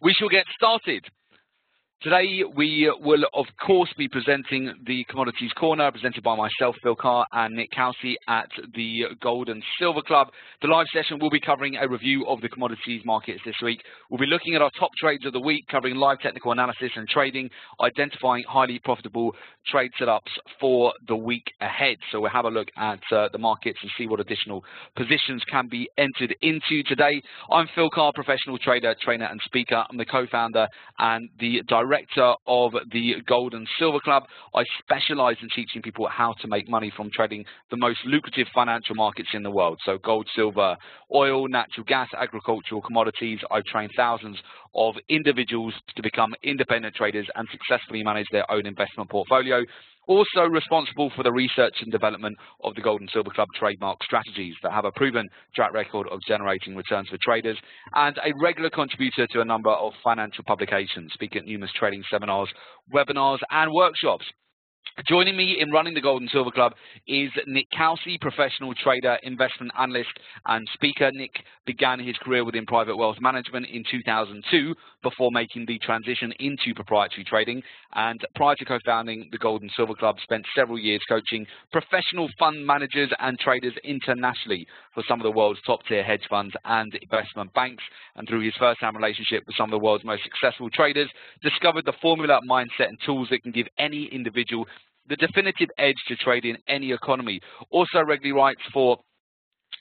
We shall get started. Today, we will, of course, be presenting the Commodities Corner, presented by myself, Phil Carr, and Nick Kelsey at the Gold and Silver Club. The live session will be covering a review of the commodities markets this week. We'll be looking at our top trades of the week, covering live technical analysis and trading, identifying highly profitable trade setups for the week ahead. So we'll have a look at the markets and see what additional positions can be entered into today. I'm Phil Carr, professional trader, trainer, and speaker. I'm the co-founder and the director of the Gold and Silver Club. I specialize in teaching people how to make money from trading the most lucrative financial markets in the world. So gold, silver, oil, natural gas, agricultural commodities. I've trained thousands of individuals to become independent traders and successfully manage their own investment portfolio. Also responsible for the research and development of the Gold and Silver Club trademark strategies that have a proven track record of generating returns for traders, and a regular contributor to a number of financial publications, speak at numerous trading seminars, webinars, and workshops. Joining me in running the Gold and Silver Club is Nick Kelsey, professional trader, investment analyst, and speaker. Nick began his career within private wealth management in 2002 before making the transition into proprietary trading. And prior to co-founding the Gold and Silver Club, spent several years coaching professional fund managers and traders internationally for some of the world's top-tier hedge funds and investment banks. And through his first-hand relationship with some of the world's most successful traders, discovered the formula, mindset, and tools that can give any individual the definitive edge to trade in any economy. Also regularly writes for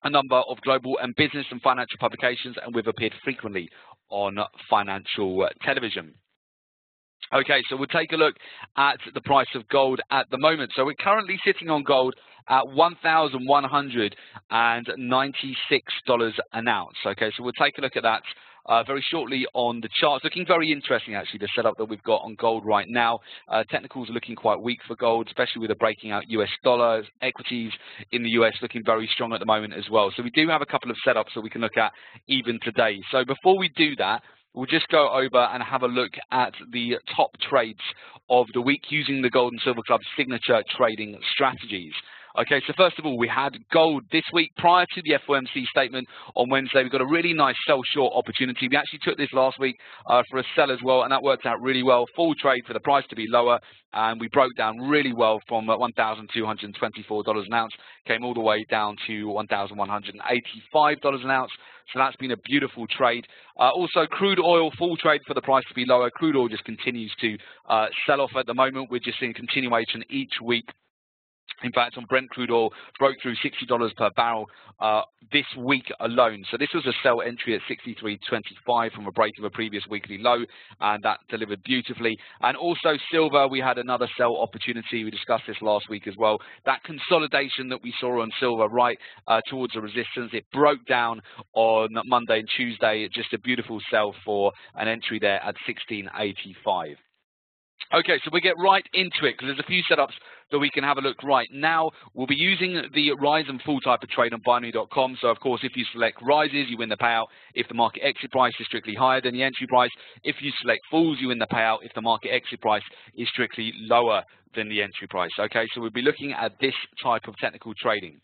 a number of global and business and financial publications, and we've appeared frequently on financial television. Okay, so we'll take a look at the price of gold at the moment. So we're currently sitting on gold at $1,196 an ounce. Okay, so we'll take a look at that very shortly on the charts. Looking very interesting, actually, the setup that we've got on gold right now. Technicals are looking quite weak for gold, especially with the breaking out US dollars. Equities in the US looking very strong at the moment as well. So we do have a couple of setups that we can look at even today. So before we do that, we'll just go over and have a look at the top trades of the week using the Gold and Silver Club's signature trading strategies. Okay, so first of all, we had gold this week prior to the FOMC statement on Wednesday. We got a really nice sell short opportunity. We actually took this last week for a sell as well, and that worked out really well. Full trade for the price to be lower, and we broke down really well from $1,224 an ounce, came all the way down to $1,185 an ounce. So that's been a beautiful trade. Also, crude oil, full trade for the price to be lower. Crude oil just continues to sell off at the moment. We're just seeing continuation each week. In fact, on Brent crude oil, broke through $60 per barrel this week alone. So this was a sell entry at $63.25 from a break of a previous weekly low, and that delivered beautifully. And also silver, we had another sell opportunity. We discussed this last week as well. That consolidation that we saw on silver right towards the resistance, it broke down on Monday and Tuesday. Just a beautiful sell for an entry there at $16.85. Okay, so we get right into it because there's a few setups that we can have a look right now. We'll be using the rise and fall type of trade on binary.com. So, of course, if you select rises, you win the payout. If the market exit price is strictly higher than the entry price, if you select falls, you win the payout. If the market exit price is strictly lower than the entry price. Okay, so we'll be looking at this type of technical trading.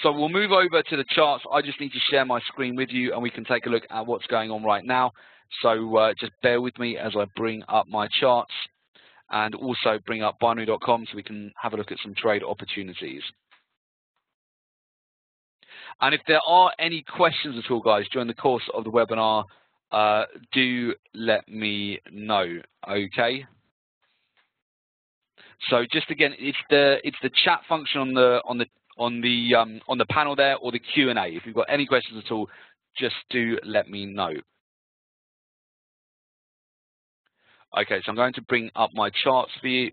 So we'll move over to the charts. I just need to share my screen with you, and we can take a look at what's going on right now. So just bear with me as I bring up my charts, and also bring up binary.com so we can have a look at some trade opportunities. And if there are any questions at all, guys, during the course of the webinar, do let me know. Okay. So just again, it's the chat function on the panel there, or the Q&A. If you've got any questions at all, just do let me know. Okay, so I'm going to bring up my charts for you.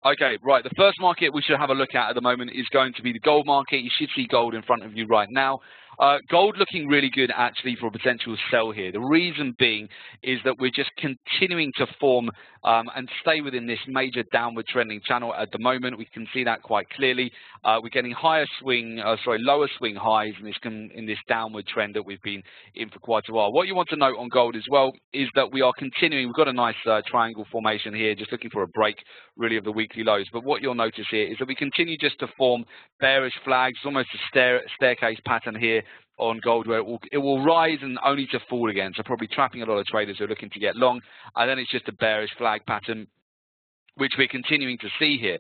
Okay, right, the first market we should have a look at the moment is going to be the gold market. You should see gold in front of you right now. Gold looking really good actually for a potential sell here. The reason being is that we're just continuing to form and stay within this major downward trending channel at the moment. We can see that quite clearly. We're getting lower swing highs in this downward trend that we've been in for quite a while. What you want to note on gold as well is that we are continuing. We've got a nice triangle formation here, just looking for a break really of the weekly lows. But what you'll notice here is that we continue just to form bearish flags, almost a staircase pattern here on gold, where it will rise and only to fall again. So probably trapping a lot of traders who are looking to get long, and then it's just a bearish flag pattern, which we're continuing to see here.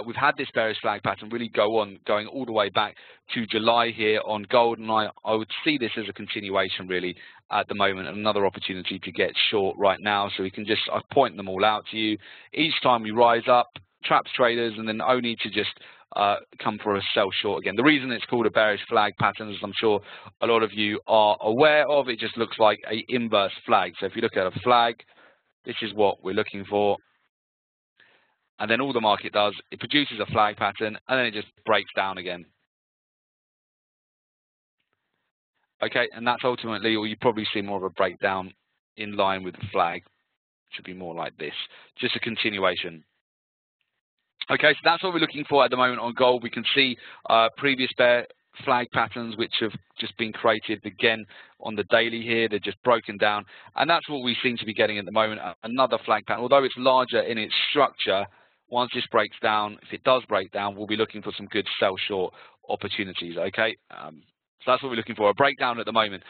We've had this bearish flag pattern really going all the way back to July here on gold, and I would see this as a continuation really at the moment, and another opportunity to get short right now. So we can just, I point them all out to you. Each time we rise up, traps traders, and then only to just come for a sell short again. The reason it's called a bearish flag pattern, as I'm sure a lot of you are aware of, it just looks like a inverse flag. So if you look at a flag, this is what we're looking for. And then all the market does, it produces a flag pattern, and then it just breaks down again. Okay, and that's ultimately, or you probably see more of a breakdown in line with the flag. It should be more like this, just a continuation. Okay, so that's what we're looking for at the moment on gold. We can see previous bear flag patterns which have just been created again on the daily here. They're just broken down, and that's what we seem to be getting at the moment, another flag pattern. Although it's larger in its structure, once this breaks down, if it does break down, we'll be looking for some good sell short opportunities, okay? So that's what we're looking for, a breakdown at the moment.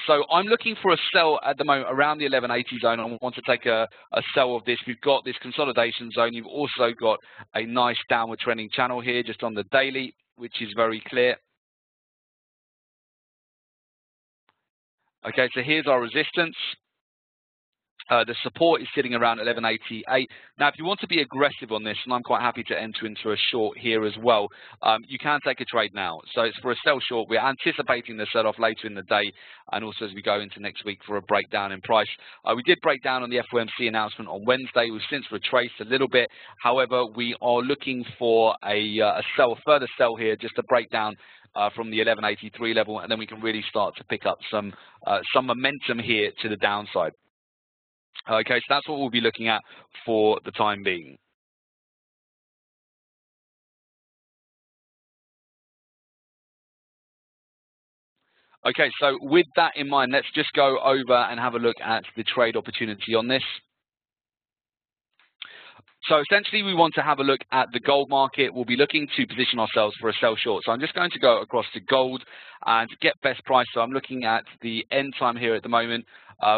So I'm looking for a sell at the moment around the 1180 zone. I want to take a sell of this. We've got this consolidation zone. You've also got a nice downward trending channel here just on the daily, which is very clear. Okay, so here's our resistance. The support is sitting around 1188. Now, if you want to be aggressive on this, and I'm quite happy to enter into a short here as well, you can take a trade now. So it's for a sell short. We're anticipating the sell-off later in the day, and also as we go into next week for a breakdown in price. We did break down on the FOMC announcement on Wednesday. We've since retraced a little bit. However, we are looking for a further sell here, just to break down from the 1183 level, and then we can really start to pick up some momentum here to the downside. Okay, so that's what we'll be looking at for the time being. Okay, so with that in mind, let's just go over and have a look at the trade opportunity on this. So essentially, we want to have a look at the gold market. We'll be looking to position ourselves for a sell short. So I'm just going to go across to gold and get best price. So I'm looking at the end time here at the moment.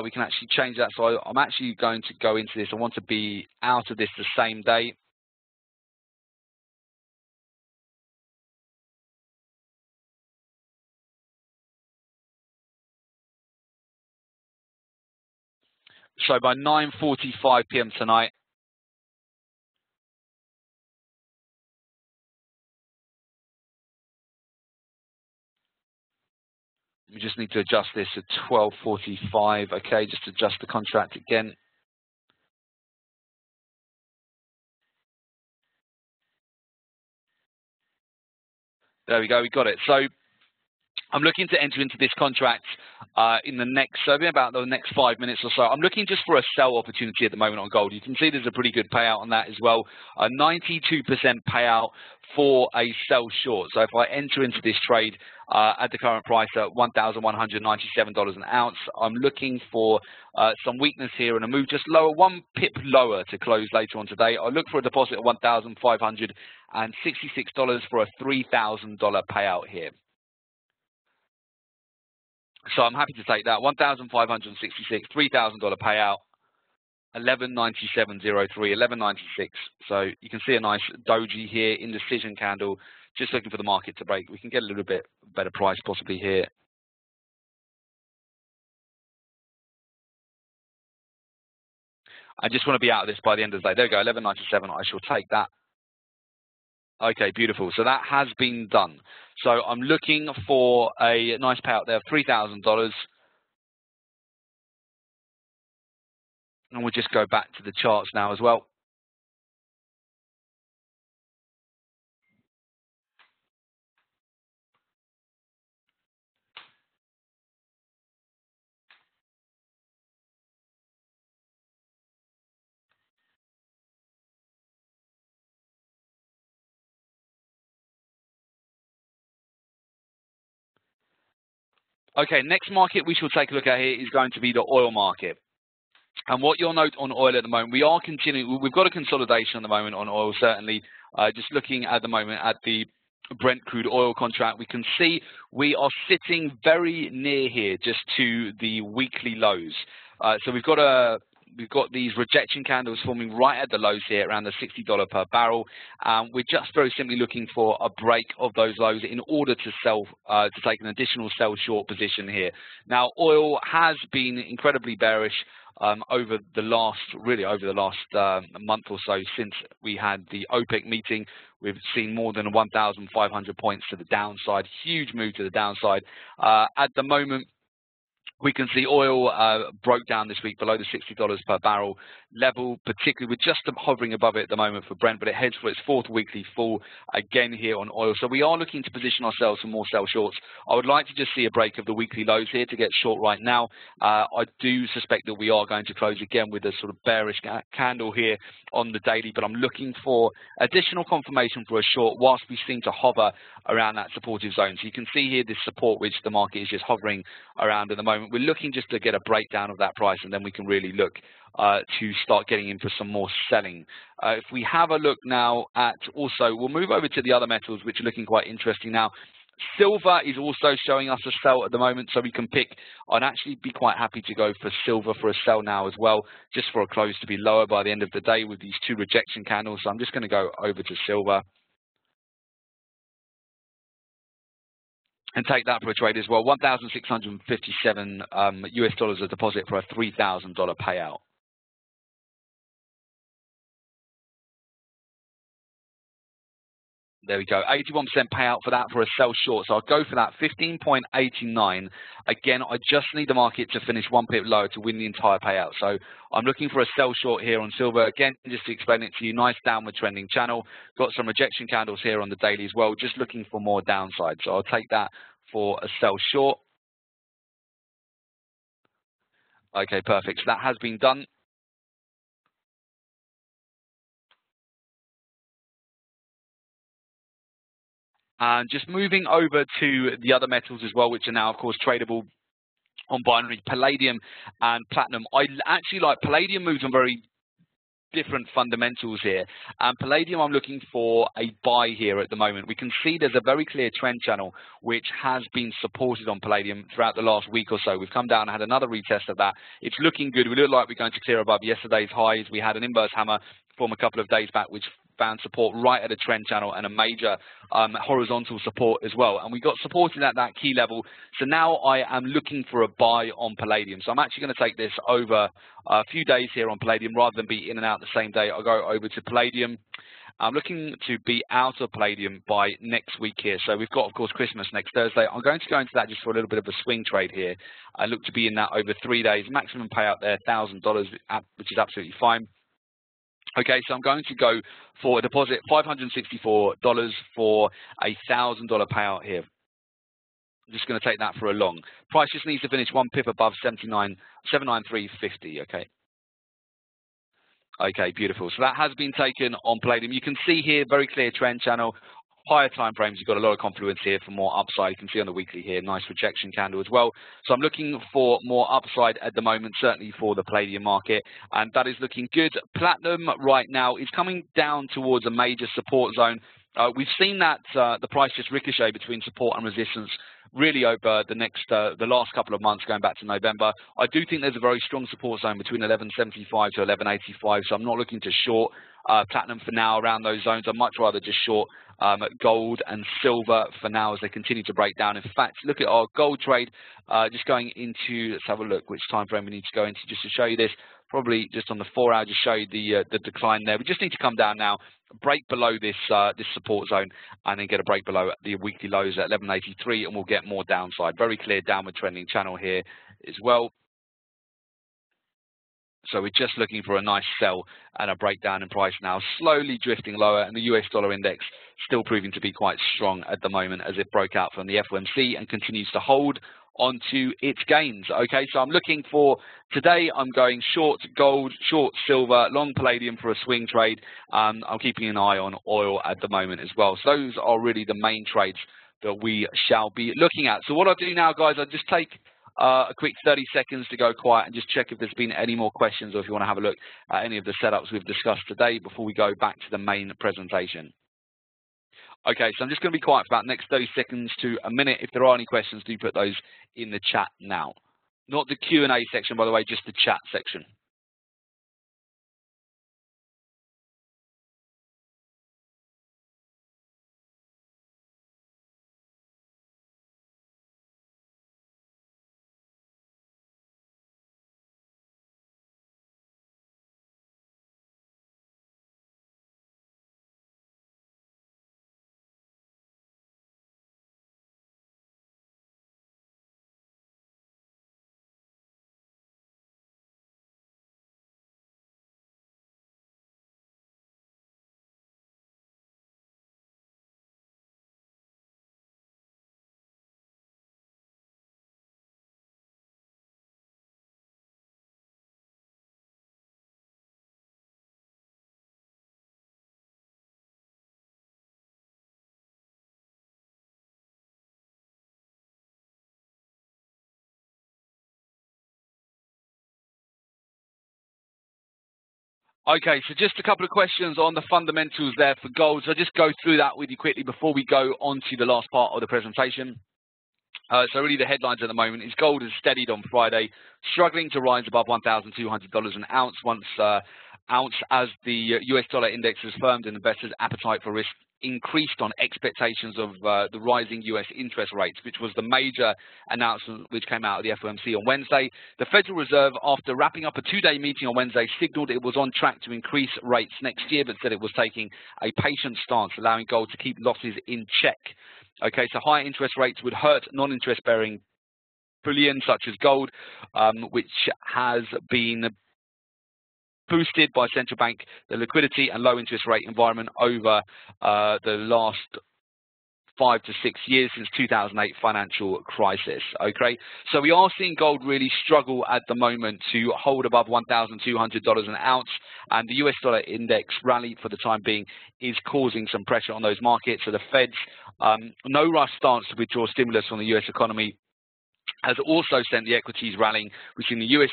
We can actually change that. So I'm actually going to go into this. I want to be out of this the same day. So by 9:45 p.m. tonight, we just need to adjust this to 12:45. Okay, just adjust the contract again. There we go, we got it. So I'm looking to enter into this contract in the next, about the next 5 minutes or so. I'm looking just for a sell opportunity at the moment on gold. You can see there's a pretty good payout on that as well. A 92% payout for a sell short. So if I enter into this trade at the current price at $1,197 an ounce, I'm looking for some weakness here and a move just lower, 1 pip lower to close later on today. I'll look for a deposit of $1,566 for a $3,000 payout here. So I'm happy to take that. $1,566, $3,000 payout, 1197.03, 1196. So you can see a nice doji here, indecision candle. Just looking for the market to break. We can get a little bit better price possibly here. I just want to be out of this by the end of the day. There we go, 1197. I shall take that. Okay, beautiful. So that has been done. So I'm looking for a nice payout there of $3,000. And we'll just go back to the charts now as well. Okay, next market we shall take a look at here is going to be the oil market. And what you'll note on oil at the moment, we are continuing, we've got a consolidation at the moment on oil, certainly. Just looking at the moment at the Brent crude oil contract, we can see we are sitting very near here just to the weekly lows. So we've got these rejection candles forming right at the lows here around the $60 per barrel. We're just very simply looking for a break of those lows in order to sell, to take an additional sell short position here. Now, oil has been incredibly bearish over the last month or so since we had the OPEC meeting. We've seen more than 1,500 points to the downside, huge move to the downside. At the moment, we can see oil broke down this week below the $60 per barrel level, particularly with just hovering above it at the moment for Brent, but it heads for its fourth weekly fall again here on oil. So we are looking to position ourselves for more sell shorts. I would like to just see a break of the weekly lows here to get short right now. I do suspect that we are going to close again with a sort of bearish candle here on the daily, but I'm looking for additional confirmation for a short whilst we seem to hover around that supportive zone. So you can see here this support which the market is just hovering around at the moment. We're looking just to get a breakdown of that price, and then we can really look to start getting in for some more selling. If we have a look now at also, we'll move over to the other metals, which are looking quite interesting now. Silver is also showing us a sell at the moment, so we can pick. I'd actually be quite happy to go for silver for a sell now as well, just for a close to be lower by the end of the day with these two rejection candles. So I'm just going to go over to silver and take that for a trade as well. 1,657 US dollars a deposit for a $3,000 payout. There we go, 81% payout for that for a sell short. So I'll go for that, 15.89. Again, I just need the market to finish one pip lower to win the entire payout. So I'm looking for a sell short here on silver. Again, just to explain it to you, nice downward trending channel. Got some rejection candles here on the daily as well, just looking for more downside. So I'll take that for a sell short. Okay, perfect. So that has been done. And just moving over to the other metals as well, which are now, of course, tradable on binary, palladium and platinum. I actually like palladium, moves on very different fundamentals here. And palladium, I'm looking for a buy here at the moment. We can see there's a very clear trend channel which has been supported on palladium throughout the last week or so. We've come down and had another retest of that. It's looking good. We look like we're going to clear above yesterday's highs. We had an inverse hammer from a couple of days back, which found support right at a trend channel and a major horizontal support as well. And we got supported at that key level. So now I am looking for a buy on palladium. So I'm actually going to take this over a few days here on palladium rather than be in and out the same day. I'll go over to palladium. I'm looking to be out of palladium by next week here. So we've got, of course, Christmas next Thursday. I'm going to go into that just for a little bit of a swing trade here. I look to be in that over 3 days. Maximum payout there, $1,000, which is absolutely fine. Okay, so I'm going to go for a deposit, $564 for a $1,000 payout here. I'm just going to take that for a long. Price just needs to finish one pip above 793.50, okay? Okay, beautiful. So that has been taken on palladium. You can see here, very clear trend channel. Higher time frames, you've got a lot of confluence here for more upside. You can see on the weekly here, nice rejection candle as well. So I'm looking for more upside at the moment, certainly for the palladium market, and that is looking good. Platinum right now is coming down towards a major support zone. We've seen that the price just ricochet between support and resistance really over the last couple of months, going back to November. I do think there's a very strong support zone between 1175 to 1185, so I'm not looking to short platinum for now around those zones. I'd much rather just short gold and silver for now as they continue to break down. In fact, look at our gold trade, just going into, let's have a look which time frame we need to go into just to show you this. Probably just on the 4 hour, just show you the decline there. We just need to come down now, break below this this support zone, and then get a break below the weekly lows at 1183, and we'll get more downside. Very clear downward trending channel here as well. So we're just looking for a nice sell and a breakdown in price now, slowly drifting lower, and the US dollar index still proving to be quite strong at the moment as it broke out from the FOMC and continues to hold onto its gains. Okay, so I'm looking for today, I'm going short gold, short silver, long palladium for a swing trade. I'm keeping an eye on oil at the moment as well. So those are really the main trades that we shall be looking at. So what I'll do now, guys, I'll just take a quick 30 seconds to go quiet and just check if there's been any more questions or if you want to have a look at any of the setups we've discussed today before we go back to the main presentation. Okay, so I'm just going to be quiet for about the next 30 seconds to a minute. If there are any questions, do put those in the chat now. Not the Q&A section, by the way, just the chat section. Okay, so just a couple of questions on the fundamentals there for gold. So I'll just go through that with you quickly before we go on to the last part of the presentation. So really the headlines at the moment is gold has steadied on Friday, struggling to rise above $1,200 an ounce as the US dollar index has firmed and investors' appetite for risk increased on expectations of the rising US interest rates, which was the major announcement which came out of the FOMC on Wednesday. The Federal Reserve, after wrapping up a two-day meeting on Wednesday, signaled it was on track to increase rates next year, but said it was taking a patient stance, allowing gold to keep losses in check. Okay, so higher interest rates would hurt non-interest bearing bullion such as gold, which has been boosted by central bank, the liquidity and low interest rate environment over the last 5 to 6 years since 2008 financial crisis. Okay, so we are seeing gold really struggle at the moment to hold above $1,200 an ounce, and the US dollar index rally for the time being is causing some pressure on those markets. So the Fed's no rush stance to withdraw stimulus from the US economy has also sent the equities rallying. We've seen the US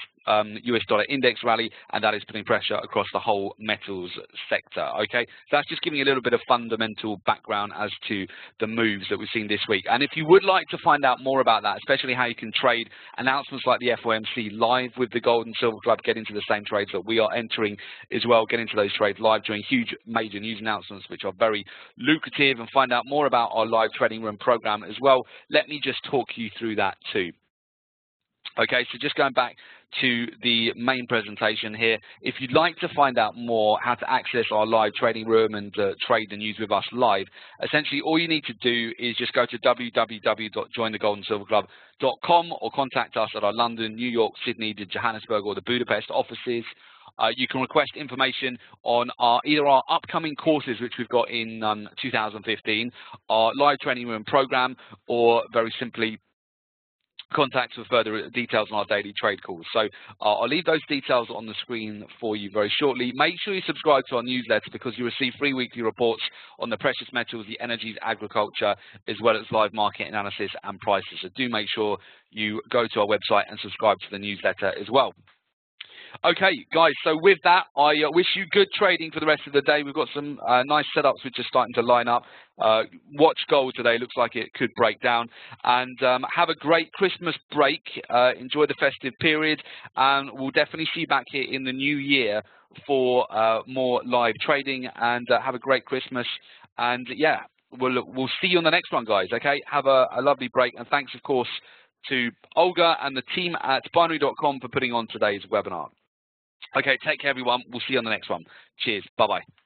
dollar index rally, and that is putting pressure across the whole metals sector. Okay, so that's just giving a little bit of fundamental background as to the moves that we've seen this week. And if you would like to find out more about that, especially how you can trade announcements like the FOMC live with the Gold and Silver Club, get into the same trades that we are entering as well, get into those trades live during huge major news announcements, which are very lucrative, and find out more about our live trading room program as well, let me just talk you through that too. Okay, so just going back to the main presentation here, if you'd like to find out more how to access our live trading room and trade the news with us live, essentially all you need to do is just go to www.jointhegoldensilverclub.com or contact us at our London, New York, Sydney, the Johannesburg or the Budapest offices. You can request information on either our upcoming courses, which we've got in 2015, our live training room program, or very simply contact for further details on our daily trade calls. So I'll leave those details on the screen for you very shortly. Make sure you subscribe to our newsletter because you receive free weekly reports on the precious metals, the energies, agriculture, as well as live market analysis and prices. So do make sure you go to our website and subscribe to the newsletter as well. Okay, guys, so with that, I wish you good trading for the rest of the day. We've got some nice setups which are starting to line up. Watch gold today. Looks like it could break down. And have a great Christmas break. Enjoy the festive period. And we'll definitely see you back here in the new year for more live trading. And have a great Christmas. And, yeah, we'll see you on the next one, guys, okay? Have a lovely break. And thanks, of course, to Olga and the team at binary.com for putting on today's webinar. Okay, take care, everyone. We'll see you on the next one. Cheers. Bye-bye.